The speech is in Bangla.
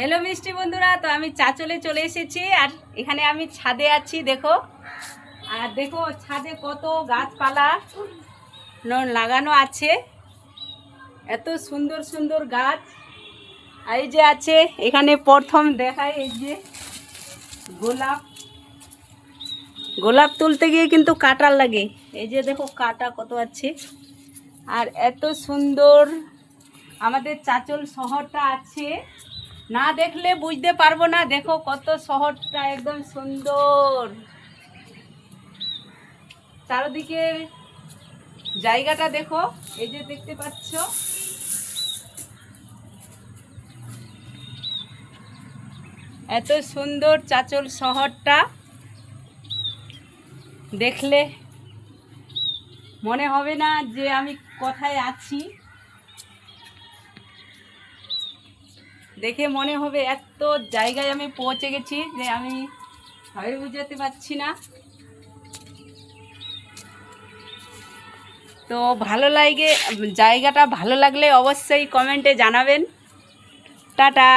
हेलो मिष्टि बंधुरा तो आमी चाचले चले एसेছি আর এখানে আমি ছাদে আছি দেখো আর দেখো ছাদে কত গাছপালা লাগানো আছে এত সুন্দর সুন্দর গাছ এই যে আছে এখানে প্রথম দেখাই এই যে গোলাপ গোলাপ তুলতে গিয়ে কিন্তু কাটা লাগে এই যে দেখো কাটা কত আছে আর এত সুন্দর আমাদের চাচল শহরটা আছে না দেখলে বুঝতে পারবো না দেখো কত শহরটা একদম সুন্দর চারদিকে জায়গাটা দেখো এই যে দেখতে পাচ্ছ এত সুন্দর চাচল শহরটা দেখলে মনে হবে না যে আমি কোথায় আছি দেখে মনে হবে এত জায়গায় আমি পৌঁছে গেছি যে আমি ভয় বুঝাতে পারছি না তো ভালো লাগে জায়গাটা ভালো লাগলে অবশ্যই কমেন্টে জানাবেন টাটা।